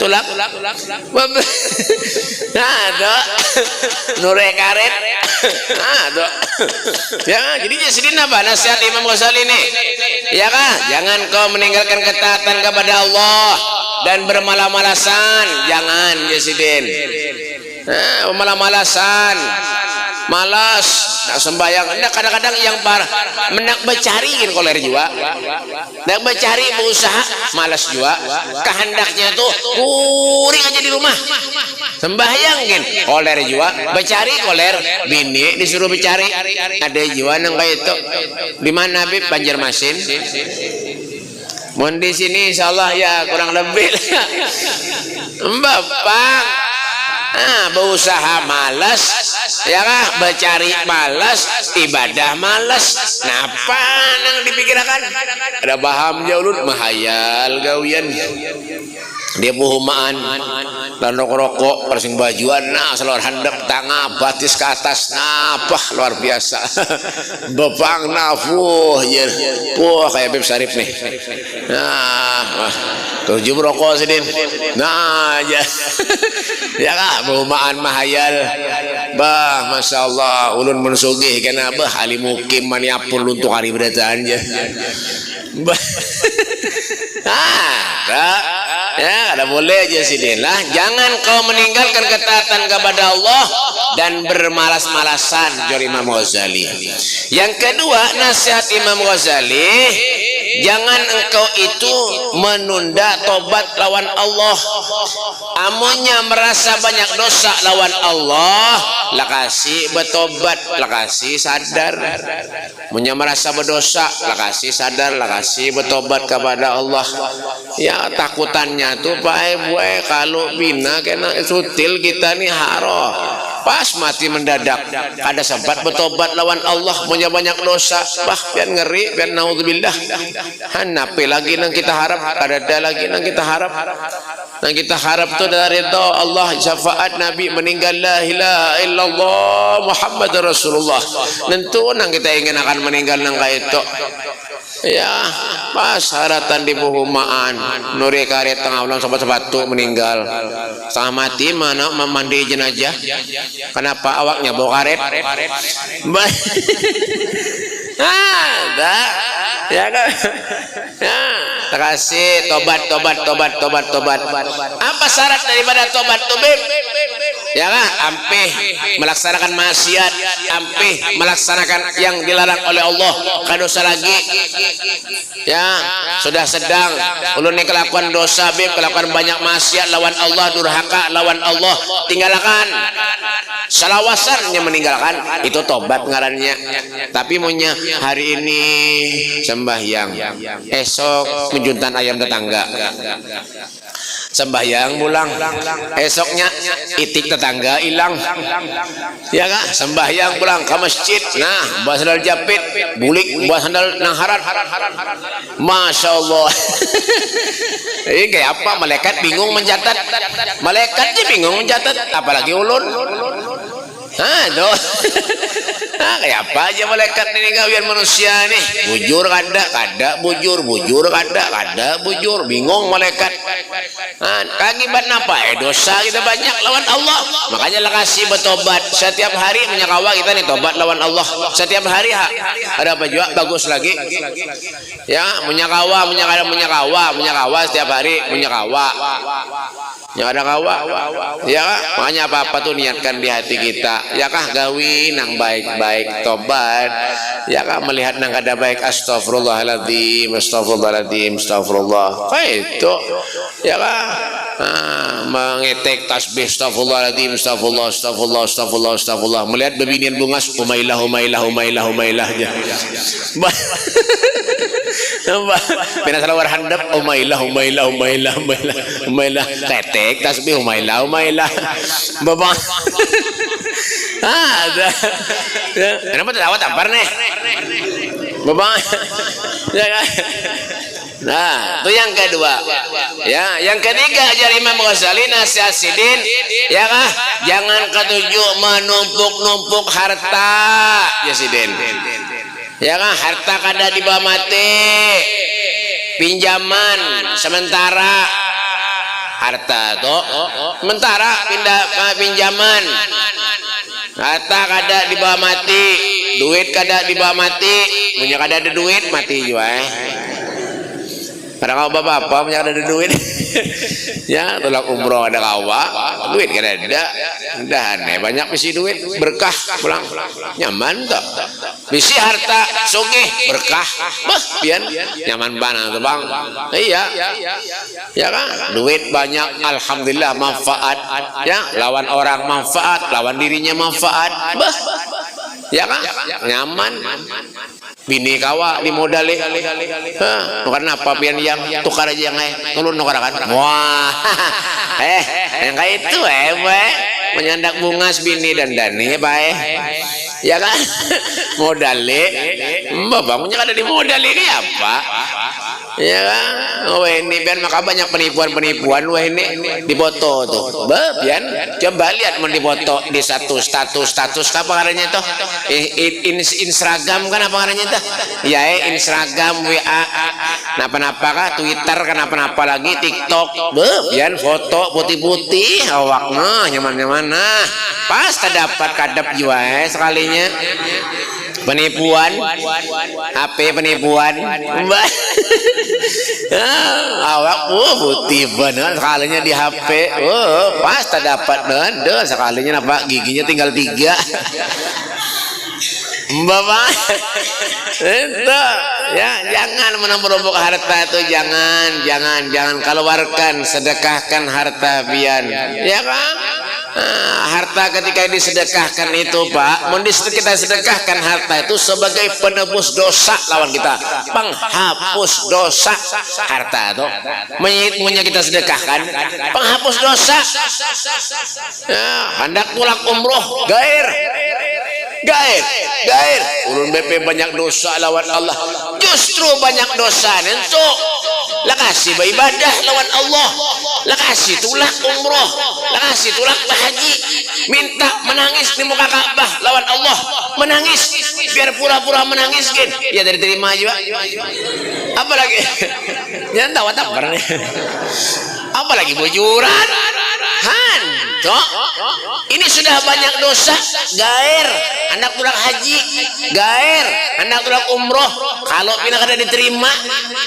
tulak ada nure karet ada ya jadi Jasidin apa nasihat Imam Ghazali ini ya kan jangan kau meninggalkan ketaatan kepada Allah dan bermalas-malasan, jangan Jasidin. Malas-malasan, malas nak sembahyang. Nah, kadang-kadang yang parah menak becariin koler juga, nak becari berusaha malas juga. Kehendaknya tuh kuring aja di rumah, sembahyang gin koler juga, becari koler. Bini disuruh becari, ada juga nang kayak itu. Di mana Bib Banjarmasin? Mohon di sini insyaallah ya kurang lebih Bapak berusaha malas ya kah becari malas ibadah malas napa nang dipikirkan ada paham jaulun mahayal gawian dia puhumaan dan rokok persing bajuan selor handap tangga batis ke atas napah luar biasa bepang nafuh ya kayak Beb Sarif nih tujuh rokok sedin aja ya kak puhumaan mahayal bah masya Allah ulun mensugih kena bah Ali Mukim maniapun untuk hari berataan bah Ya, ada boleh aja sidin lah. Jangan kau meninggalkan ketaatan kepada Allah dan bermalas-malasan, jari Imam Ghazali. Yang kedua, nasihat Imam Ghazali, jangan engkau itu menunda tobat lawan Allah. Amunnya merasa banyak dosa lawan Allah, lakasi bertobat, lakasi sadar. Amunnya merasa berdosa, lakasi sadar, lakasi bertobat kepada Allah. Ya, takutannya tuh Pak Boy, kalau bina kena sutil kita nih haro. Pas mati mendadak, ada sempat bertobat lawan Allah, punya banyak dosa, bah biar ngeri, biar naudzubillah. Hanapi lagi nang kita harap, ada lagi nang kita harap. Nang kita harap tu dari ridha Allah, syafaat Nabi meninggal, la ilaha illallah Muhammad Rasulullah. Tentu nang kita ingin akan meninggal nang kaitu. Ya, pas haratan di buhumaan nuri karet tengah ulang sobat sepatu meninggal setengah mati mana memandi jenazah. Kenapa awaknya bawa karet? Ya kan? Ya, terkasih tobat. Apa syarat daripada tobat tu, Bib? Ya kan? Ampih melaksanakan maksiat, ampih melaksanakan yang dilarang oleh Allah, kadosa lagi. Ya, sudah sedang ulun ni kelakuan dosa, Bib, kelakuan banyak maksiat lawan Allah, durhaka lawan Allah, tinggalkan. Salawasannya meninggalkan, itu tobat ngarannya. Tapi maunya hari ini sembahyang, esok menjuntan ayam tetangga. Sembahyang pulang, esoknya itik tetangga hilang. Ya kan? Sembahyang pulang ke masjid, nah bawa sandal japit, bulik bawa sandal nang harat. Masya Allah. Ini kayak apa? Malaikat bingung mencatat. Malaikatnya bingung mencatat, apalagi ulun. Aduh. Kayak apa aja malaikat ini kawian manusia nih. Bujur kada bujur kada bujur, bingung malaikat. Kagibat napa? Dosa kita banyak lawan Allah. Makanya lah kasih bertobat setiap hari, menyakawa kita nih tobat lawan Allah setiap hari. Ada apa juga bagus lagi. Ya, menyakawa setiap hari menyakawa. Ya ada kawa, ya kah? Makanya apa-apa tuh niatkan di hati kita. Ya kah, gawi nang baik-baik, tobat. Ya kah, melihat nang kada baik, astagfirullahaladzim. Astagfirullah. Kayak itu. Ya kah? Mengetek tasbih, astagfirullahaladzim, astagfirullah. Melihat bebinian bungas, umailah aja. Pinasara warhandap, umailah. Ketek tasbih, umailah. Babang. Ada. Kenapa tertawa tampar nih? Babang. Ya kan? Nah, itu yang kedua. Ya, yang ketiga ajar Imam Ghazali nasihat sidin, ya kah? Jangan ketujuh menumpuk harta, ya sidin. Ya kan, harta kada dibawa mati, pinjaman sementara, harta tuh sementara pinjaman, harta kada dibawa mati, duit kada dibawa mati, punya kada ada duit mati juga. Kadang kau bapak punya ada duit. Ya, tolak umroh ada kawa, duit kan ada. Dah aneh, banyak misi duit, berkah pulang. Nyaman tak? Misi harta, sugih, berkah. Bah, pian nyaman banget tuh, Bang. Iya. Ya kan? Duit banyak, alhamdulillah manfaat. Ya, lawan orang manfaat, lawan dirinya manfaat. Bah. Ya kan? Nyaman. Bini kawa dimodali. Bukan apa pian yang tukar aja yang ulun nukar kan. Wah. Yang kayak itu menyandak bungas bini dan dani bae. Ya kan? Modali. Babangnya kada dimodali kayak apa? Ya kan? Wah ini biar maka banyak penipuan wah ini di foto tuh. Biar coba lihat mau di foto di satu status apa karanya tuh? Instagram kan apa karanya tuh? Ya Instagram, WA, napa kah? Twitter kenapa lagi, TikTok. Biar foto putih-putih awaknya nyaman-nyaman. Nah, pas terdapat kadap juga sekalinya. Penipuan, HP penipuan, Awak putih bener sekalinya di HP. Pas tak dapat bener sekalinya nampak giginya tinggal 3. Bapak, itu ya jangan menumpuk harta itu jangan keluarkan, sedekahkan harta pian, ya kan? Harta ketika disedekahkan itu Pak, kita sedekahkan harta itu sebagai penebus dosa lawan kita, penghapus dosa. Harta itu punya kita sedekahkan, penghapus dosa. Hendak pulang umroh, gair. Ulun BP banyak dosa lawan Allah. Justru banyak dosa nentu. Lakasi beribadah lawan Allah. Lakasi tulak umroh. Lakasi tulak bahaji. Minta menangis di muka Ka'bah lawan Allah. Menangis biar pura-pura menangis kan. Ya dari terima juga. Apalagi jangan tahu apa nih. Apalagi bujuran. Toh, ini sudah banyak dosa. Gair anak pulang haji, gair anak pulang umroh. Kalau pindah kada diterima,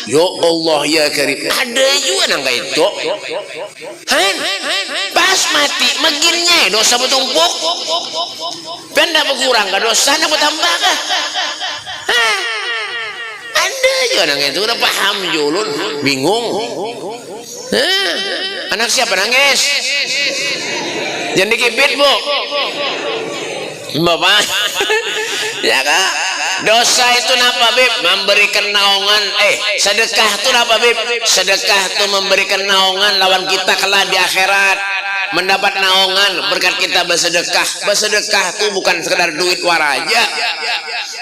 ya Allah ya Karim, ada juga nang itu. Pas mati maginnya dosa bertumpuk. Benda berkurang ke dosa nak bertambah kah? Ada juga nang itu, udah paham julun, bingung. Anak siapa nangis? Jangan dikipit Bu. Bapak. Ya kan? Dosa itu napa Bib? Memberikan naungan. Sedekah itu napa Bib? Sedekah itu memberikan naungan lawan kita kelak di akhirat. Mendapat naungan berkat kita bersedekah. Bersedekah itu bukan sekedar duit waraja.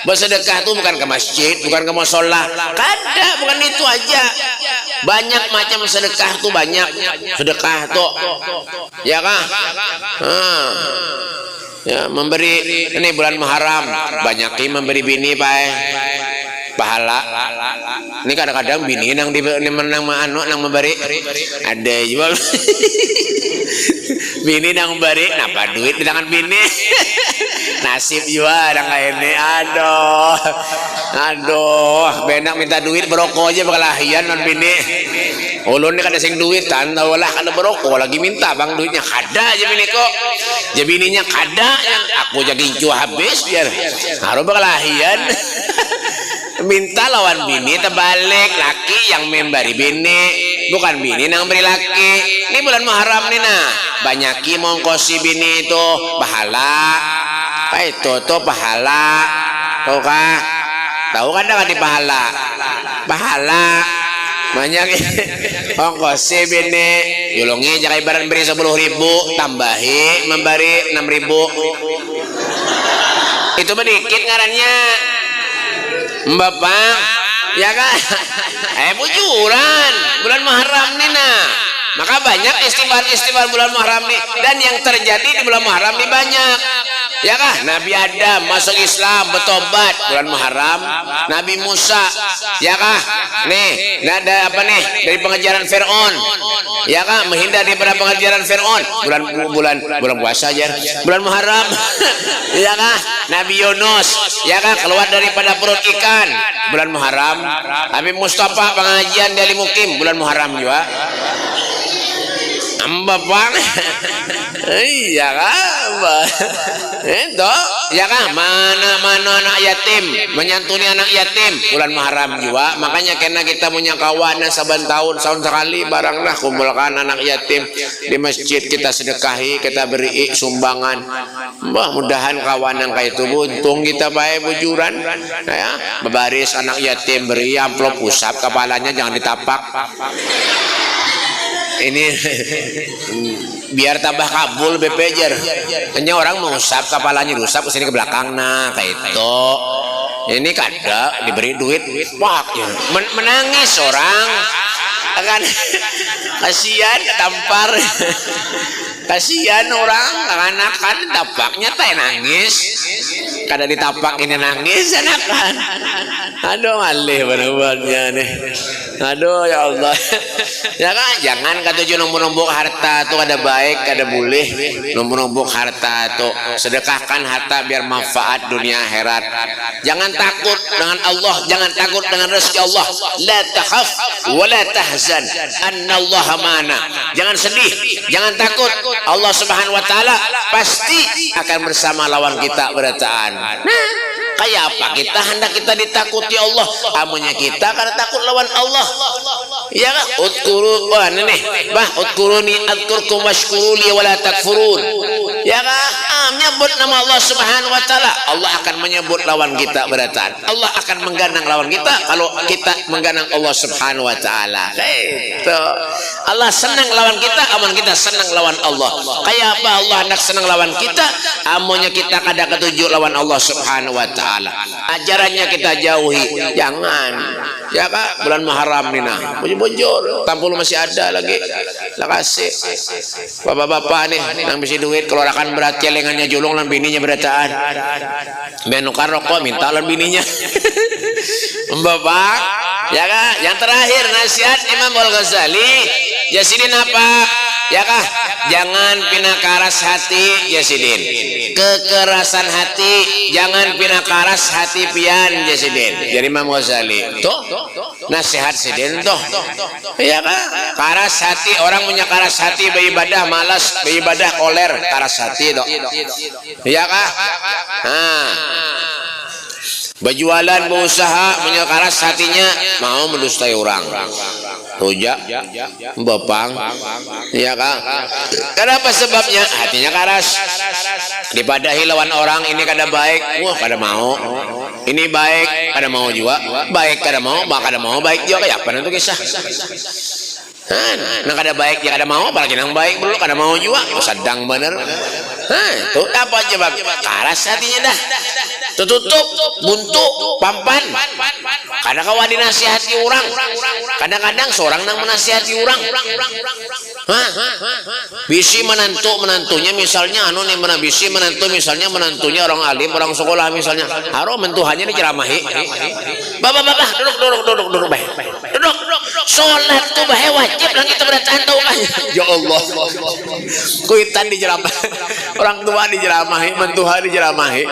Bersedekah itu bukan ke masjid, bukan ke musola. Kada, bukan itu aja. Banyak macam sedekah itu banyak. Sedekah itu, ya kan? Ya, memberi ini bulan Muharram banyakin memberi bini pahala. Ini kadang-kadang bini nang memberi ada juga. Bini nang memberi napa duit di tangan bini. Nasib juga ada kayak ini. Aduh, benak minta duit berokok aja berkelahian non bini. Ulun ni kada sing duit kan, tahulah kada berokok lagi minta bang duitnya kada aja bini kok. Jadi bininya kada, aku jadi incu habis biar harus berkelahian. Minta lawan bini terbalik, laki yang memberi bini, bukan bini yang beri laki. Ini bulan Muharram nih nah, banyaki mongkosi bini itu pahala. Apa itu tuh pahala? Tahu kah? Tahu kan dah di pahala? Pahala banyak ongkosi bini, yulungi jangan ibarat beri 10.000, tambahi memberi 6.000. Itu sedikit ngarannya. Bapak, ya kan? Bujuran bulan Muharram nih nah. Maka banyak istighfar bulan Muharram nih. Dan yang terjadi di bulan Muharram nih banyak. Ya kan? Nabi Adam masuk Islam, bertobat bulan Muharram. Nabi Musa, ya kan? Nih, ada apa nih? Dari pengejaran Fir'aun. Ya kan? Menghindar daripada pengejaran Fir'aun. Bulan puasa aja. Bulan Muharram. Ya kan? Nabi Yunus, ya kan? Keluar daripada perut ikan. Bulan Muharram. Nabi Mustafa pengajian dari Mukim. Bulan Muharram juga. Bapak, iya kan, itu, ya kan, mana anak yatim, menyantuni anak yatim, bulan Muharram juga. Makanya karena kita punya kawanan saban tahun sekali, baranglah kumpulkan anak yatim di masjid, kita sedekahi, kita beri sumbangan. Mudah-mudahan kawanan kayak itu untung kita baik bujuran, ya, berbaris anak yatim, beri amplop usap kepalanya jangan ditapak. Ini biar tambah kabul bepejer. Hanya orang mengusap kepalanya rusak kesini ke belakang nah kayak itu. Ini kada diberi duit, wah menangis orang akan kasihan tampar. Kasihan orang anak-anak tapaknya teh nangis. kada ditapak ini nangis anakan. Aduh malih bener-benernya nih. Aduh ya Allah. Ya kan jangan katuju numbuk-numbuk harta tuh kada baik, kada boleh. Numbuk-numbuk harta tuh sedekahkan harta biar manfaat dunia akhirat. Jangan takut dengan Allah, jangan takut dengan rezeki Allah. La takhaf wa la tahzan. Annallaha ma'ana. Jangan sedih, jangan takut. Allah Subhanahu wa taala pasti akan bersama lawan kita berataan. Nah, kayak apa kita hendak kita ditakuti Allah, amunnya kita karena takut lawan Allah. Ya kan? Udkuru nih, bah udkuruni adkurkum washkuruli wala takfurun. Ya kan? Menyebut nama Allah Subhanahu wa taala, Allah akan menyebut lawan kita berataan. Allah akan mengganang lawan kita kalau kita mengganang Allah Subhanahu wa taala. Itu. Allah senang lawan kita, amun kita senang lawan Allah. Kayak apa Allah hendak senang lawan kita, amunnya kita kada ketuju lawan Allah Subhanahu wa taala. Ajarannya kita jauhi, jangan. Ya Kak, bulan Muharram nih nah. Bujur-bujur, tampul masih ada lagi. Lah kasih. Bapak-bapak nih nang bisi duit keluarkan berat celengannya julung lan bininya berataan. Menukar rokok minta lan bininya. Bapak, ya Kak, yang terakhir nasihat Imam Al-Ghazali, Yasidin apa? Ya kah? Jangan pinakaras hati Yasidin. Kekerasan hati jangan pinakaras hati pian Yasidin. Jadi Imam Ghazali. Tuh nasihat Sidin tuh. Ya kah? Karas hati, orang punya karas hati beribadah malas, beribadah koler, karas hati tuh. Ya kah? Nah. Berjualan, berusaha, punya karas hatinya, mau mendustai orang. Rujak, bepang, ya kan? Kenapa sebabnya? Hatinya karas. Dipadahi lawan orang, ini kada baik, wah kada mau. Ini baik, kada mau juga. Baik kada mau, kada mau baik juga. Kayak apa itu kisah? Nah kada baik ya kada mau, apalagi nang baik dulu kada mau juga. Sedang bener. Itu apa sebab? Karas hatinya dah. Tutup, buntu, pampan. Kadang kawan dinasihati orang, kadang-kadang seorang nang menasihati orang. Bisi menantunya misalnya nih mana bisi menantunya orang alim, orang sekolah misalnya. Haro mentuhannya diceramahi. Bapak, duduk baik. Duduk. Sholat tuh baik wajib lang kita berataan tahu kan. Ya Allah. Kuitan diceramahi. Orang tua diceramahi, mentuha diceramahi.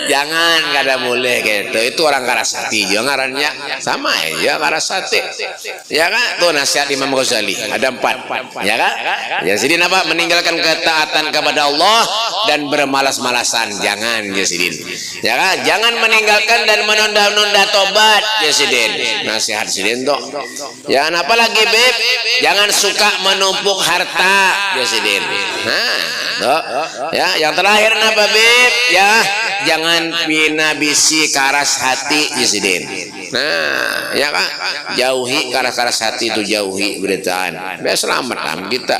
Jangan kada boleh gitu. Itu orang karas hati juga ngarannya sama aja karas hati. Ya kan? Tuh nasihat Imam Ghazali ada 4. Ya kan? Ya Sidin apa? Meninggalkan ketaatan kepada Allah dan bermalas-malasan. Jangan ya Sidin. Ya kan? Jangan meninggalkan dan menunda-nunda tobat ya Sidin. Nasihat Sidin tuh. Jangan apa lagi Beb? Jangan suka menumpuk harta ya Sidin. Nah, tuh. Ya, yang terakhir apa Beb? Ya, jangan bina bisi karas hati Yasidin. Nah, ya kan? Jauhi karas hati itu, jauhi beritaan. Biar selamat lah kita.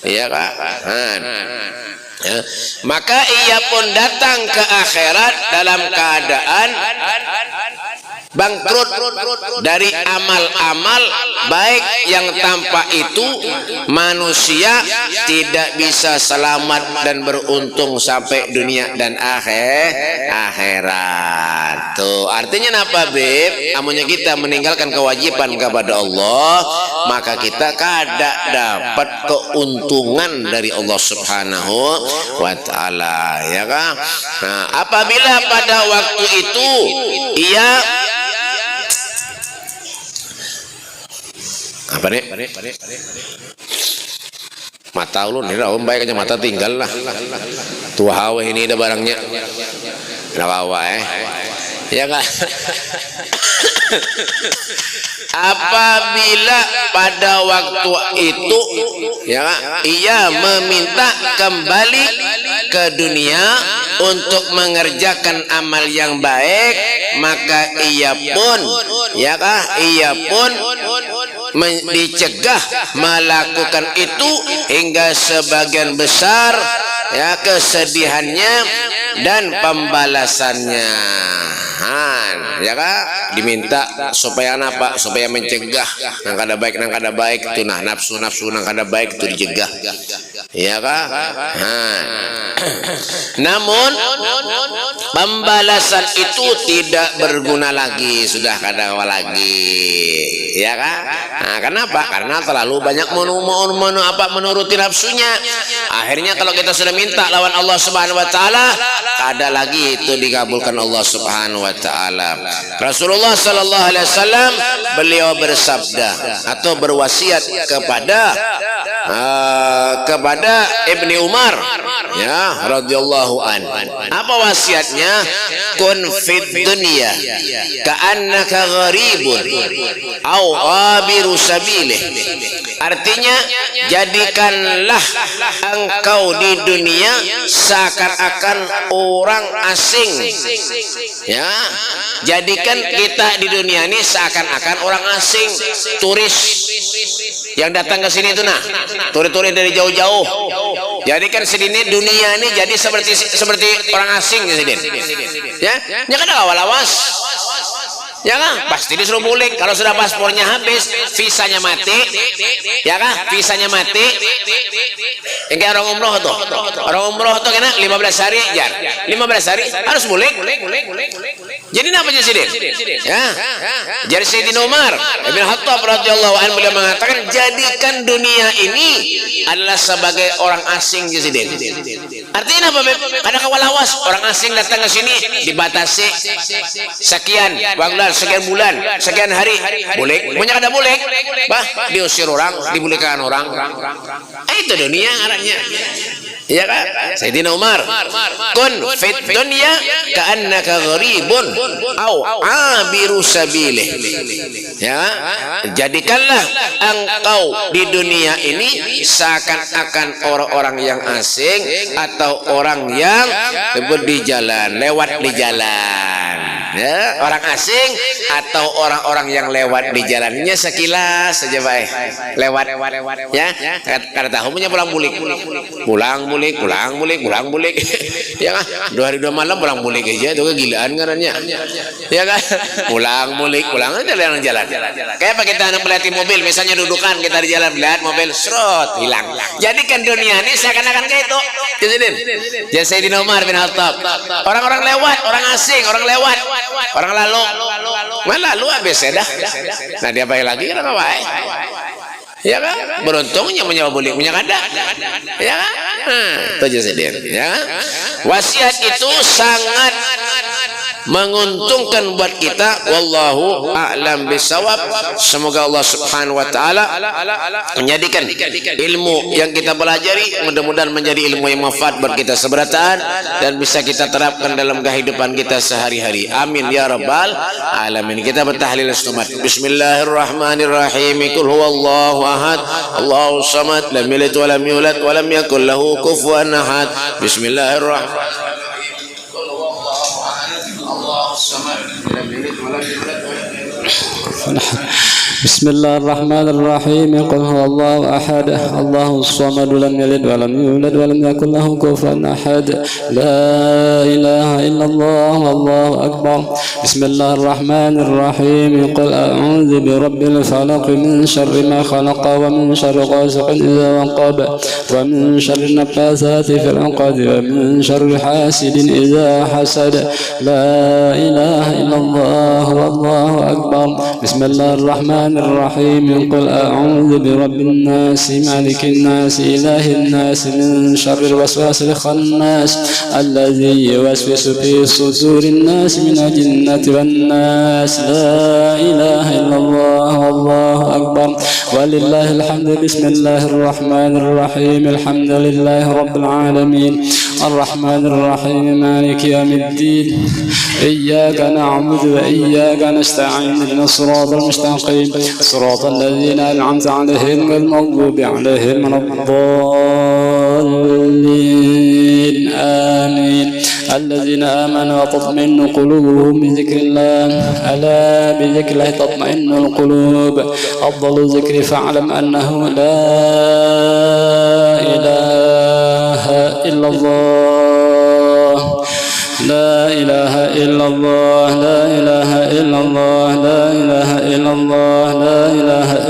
Ya kan? Ya. Maka ia pun datang ke akhirat dalam keadaan bangkrut dari amal-amal baik yang tanpa itu manusia tidak bisa selamat dan beruntung sampai dunia dan akhirat. Tuh artinya apa Beb? Amunnya kita meninggalkan kewajiban kepada Allah, maka kita kada dapat keuntungan dari Allah Subhanahu wa taala, ya kan? Nah, apabila pada waktu itu ia apa nih? Mata ulun ini om baik aja mata tinggal lah. Tua hawa ini ada barangnya. Nawawa ya kan? Apabila pada waktu itu ya ia meminta kembali ke dunia untuk mengerjakan amal yang baik, maka ia pun dicegah melakukan itu hingga sebagian besar ya kesedihannya dan pembalasannya. Ya kan diminta supaya apa? Supaya mencegah nang kada baik itu nah nafsu nang kada baik itu dicegah. Ya kan? Namun pembalasan itu tidak berguna lagi, sudah kadawa lagi, ya kan? Nah, kenapa? Karena terlalu banyak menuruti nafsunya. Akhirnya kalau kita sudah minta lawan Allah Subhanahu wa taala, ada lagi itu dikabulkan Allah Subhanahu wa taala. Rasulullah sallallahu alaihi wasallam beliau bersabda atau berwasiat kepada Ibni Umar, ya, radhiyallahu an. Apa wasiatnya? Kun fid dunya ka'annaka gharibun au ghabiru sabilih. Artinya, jadikanlah engkau di dunia seakan-akan orang asing. Ya, jadikan kita di dunia ini seakan-akan orang asing, turis yang datang ke sini itu, nah, turis-turis dari jauh-jauh. Jadikan sini dunia ini jadi seperti orang asing ya, Sidin. Ya, ya kan awas. Ya kan, pasti disuruh balik. Kalau sudah paspornya habis, visanya mati, ya kan, visanya mati. Yang kayak orang umroh tuh, kena 15 hari, jar, 15 hari harus balik. Jadi apa sih dia? Ya, jadi Sayyidina Umar Ibn Khattab radhiyallahu anhu beliau mengatakan, jadikan dunia ini adalah sebagai orang asing jadi. Artinya apa? Karena kawalawas orang asing datang ke sini dibatasi sekian bulan, sekian hari, boleh, punya kada boleh, diusir orang, dibolehkan orang. Itu dunia arahnya. Iya kan? Sayyidina Umar, kun fit dunya ka'annaka gharibun au abiru sabilih. Ya, jadikanlah engkau di dunia ini seakan-akan orang-orang yang asing atau orang yang lewat di jalan. Ya, orang asing atau orang-orang yang lewat di jalannya sekilas saja baik. Lewat ya, kada tahu punya pulang bulik. Ya kan? 2 hari 2 malam pulang bulik aja, itu kegilaan karenanya. Ya kan? Pulang aja jalan. Kayak apa kita melihati mobil, misalnya dudukan kita di jalan melihat mobil, serot hilang. Jadikan dunia ini seakan-akan kayak itu. Jadi Sayyidina Umar bin Khattab, orang-orang lewat, orang asing, orang lewat, orang lalu habis ya dah. Nah dia baik lagi kan apa baik? Ya kan? Beruntungnya menyawa boleh punya kada. Ya kan? Itu aja sedih. Ya. Wasiat itu sangat menguntungkan buat kita. Wallahu a'lam bisawab. Semoga Allah Subhanahu wa taala menjadikan ilmu yang kita pelajari mudah-mudahan menjadi ilmu yang manfaat buat kita seberatan dan bisa kita terapkan dalam kehidupan kita sehari-hari. Amin ya rabbal alamin. Kita bertahlil istimat. Bismillahirrahmanirrahim. Qul huwallahu ahad, Allahus samad, lam yalid wa lam yulad wa lam yakul lahu kufuwan ahad. Bismillahirrahmanirrahim. بسم الله الرحمن الرحيم قل هو الله أحد الله الصمد لم يلد ولم يولد ولم يكن له كفوا أحد لا إله إلا الله والله أكبر بسم الله الرحمن الرحيم قل أعوذ برب الفلق من شر ما خلق ومن شر غاسق إذا وقب ومن شر النفاثات في العقد ومن شر حاسد إذا حسد لا إله إلا الله والله أكبر بسم الله الرحمن الرحيم قل أعوذ برب الناس مالك الناس إله الناس من شر الوسواس الخناس الذي يوسوس في صدور الناس من الجنة والناس لا إله إلا الله والله أكبر ولله الحمد بسم الله الرحمن الرحيم الحمد لله رب العالمين الرحمن الرحيم مالك يوم الدين إياك نعبد وإياك نستعين اهدنا الصراط المستقيم صراط الذين أنعمت عليهم غير المغضوب عليهم ولا الضالين آمين الذين آمنوا وتطمئن قلوبهم بذكر الله ألا بذكر الله تطمئن القلوب أفضل ذكر فاعلم أنه لا إله إلا الله لا إله إلا الله لا إله إلا الله لا إله إلا الله لا إله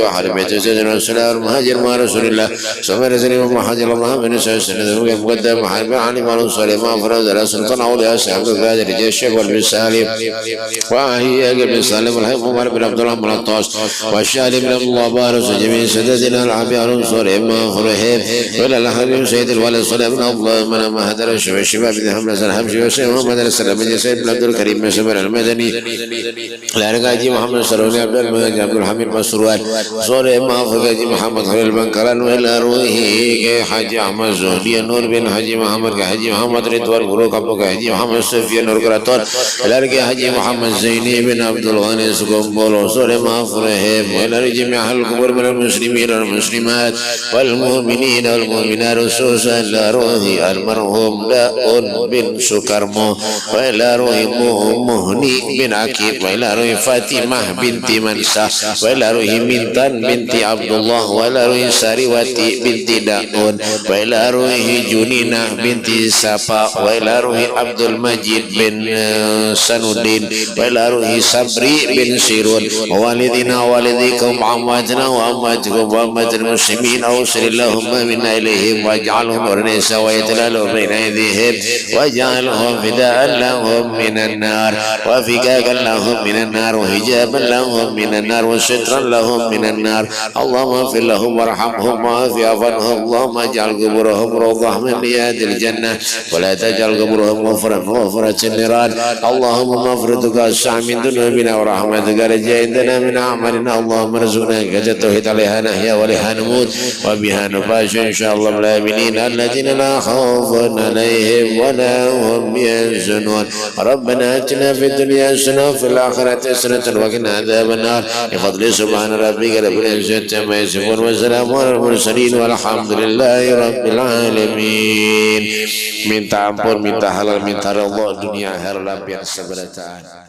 وحال بيت سيدنا رسول الله والمهاجر مع رسول الله سمر سليم ومحاجر الله من سنة مقدم محارب علي والأنصار ما فرز على سلطان أولياء سعد القادر الشيخ والبسالم وهي بن سالم الحيف عمر بن عبد الله بن الطاس والشارب بن الله بارس جميع سددنا العبي الأنصار ما فرهيب ولا الحبيب سيد الولد صلى بن الله من مهدر الشباب بن حمزة الحمشي وسيد محمد السلام بن سيد بن عبد الكريم بن سمر المدني لارقاجي محمد سروني عبد المجيد عبد الحميد مسروان صوري ما فقاجي محمد خليل بن كران وإلى روحه حاجي أحمد زهدي نور بن حاجي محمد حاجي محمد رضوان غروق أبو حاجي محمد سفيان نور كراتون لارقاجي حاجي محمد زيني بن عبد الغني سكومبولو صوري ما فرهيب وإلى جميع القبور من المسلمين والمسلمات والمؤمنين والمؤمنات خصوصا إلى روح المرحوم داء بن سكرمو وإلى روح مهني بن عكيب وإلى روح فاطمة بنت منسى وإلى روح منتن بنت عبد الله وإلى روح ساريواتي بنت داون وإلى روح جنينة بنت سافا وإلى روح عبد المجيد بن سنودين وإلى روح صبري بن سيرون ووالدنا ووالديكم وأمواتنا وأمواتكم وأموات المسلمين أوصل اللهم منا إليهم واجعلهم ورنيسا ويتلالوا بين أيديهم واجعلهم فداء لهم من النار وفكاكا لهم من النار وحجابا لهم من النار وسترا لهم من النار اللهم اغفر لهم وارحمهم وعافِ عنهم اللهم اجعل قبورهم روضة من رياض الجنة ولا تجعل قبورهم غفرة النيران اللهم مغفرتك أوسع من ذنوبنا ورحمتك رجاء عندنا من أعمالنا اللهم ارزقنا كذا التوحيد عليها نحيا ولها نموت وبها نباش إن شاء الله الآمنين الذين لا خوف عليهم ولا هم يحزنون ربنا آتنا في الدنيا حسنة وفي الآخرة حسنة وقنا عذاب النار بفضل سبحان ربك رب العزة عما يصفون وسلام على المرسلين والحمد لله رب العالمين. Minta ampun, minta halal, minta ridha dunia akhirat biar seberata.